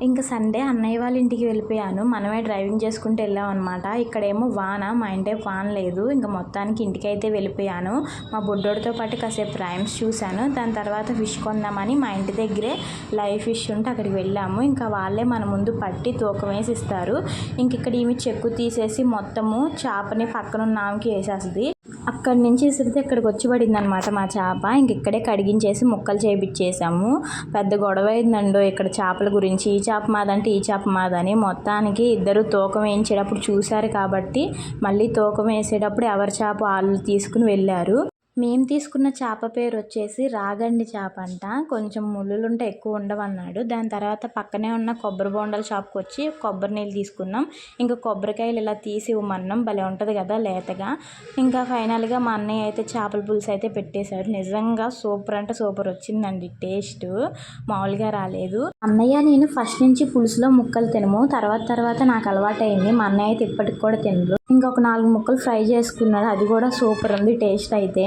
ఇంక సండే అన్నయ్య వాళ్ళ ఇంటికి వెళ్ళిపోయాను. మనమే డ్రైవింగ్ చేసుకుంటూ వెళ్ళామన్నమాట. ఇక్కడేమో వాన, మా ఇంటి వాన లేదు. ఇంక మొత్తానికి ఇంటికైతే వెళ్ళిపోయాను. మా బుడ్డోడితో పాటు కాసేపు రైమ్స్ చూశాను. దాని తర్వాత ఫిష్ కొందామని మా ఇంటి దగ్గరే లైవ్ ఫిష్ ఉంటే అక్కడికి వెళ్ళాము. ఇంకా వాళ్ళే మన ముందు పట్టి తూకం వేసి ఇస్తారు. ఇంక ఇక్కడ ఈమె చెక్కు తీసేసి మొత్తము చేపని పక్కనున్న ఆమెకి వేసేస్తుంది. అక్కడి నుంచి ఇసిరితే ఇక్కడికి వచ్చి పడింది అనమాట మా చేప. ఇంక ఇక్కడే కడిగించేసి ముక్కలు చేపించేసాము. పెద్ద గొడవ అయిందండో ఇక్కడ చేపల గురించి. ఈ చేప మాదంటే ఈ చేప మాదని. మొత్తానికి ఇద్దరు తూకం వేయించేటప్పుడు చూశారు కాబట్టి మళ్ళీ తూకం వేసేటప్పుడు ఎవరి చేప వాళ్ళు తీసుకుని వెళ్ళారు. మేము తీసుకున్న చేప పేరు వచ్చేసి రాగండి చేప అంట. కొంచెం ముళ్ళులుంటే ఎక్కువ ఉండవన్నాడు. దాని తర్వాత పక్కనే ఉన్న కొబ్బరి బొండాల షాప్కి వచ్చి కొబ్బరి నీళ్ళు తీసుకున్నాం. ఇంకా కొబ్బరికాయలు ఇలా తీసి ఇవ్వమన్నాం. భలే ఉంటుంది కదా లేతగా. ఇంకా ఫైనల్గా మా అన్నయ్య అయితే చేపల పులుసు అయితే పెట్టేశాడు. నిజంగా సూపర్ అంటే సూపర్ వచ్చిందండి. టేస్ట్ మామూలుగా రాలేదు. అన్నయ్య నేను ఫస్ట్ నుంచి పులుసులో ముక్కలు తినము. తర్వాత నాకు అలవాటైంది. మా అన్నయ్య అయితే ఇప్పటికి కూడా తినరు. ఇంకొక 4 ముక్కలు ఫ్రై చేసుకున్నాడు. అది కూడా సూపర్ ఉంది టేస్ట్ అయితే.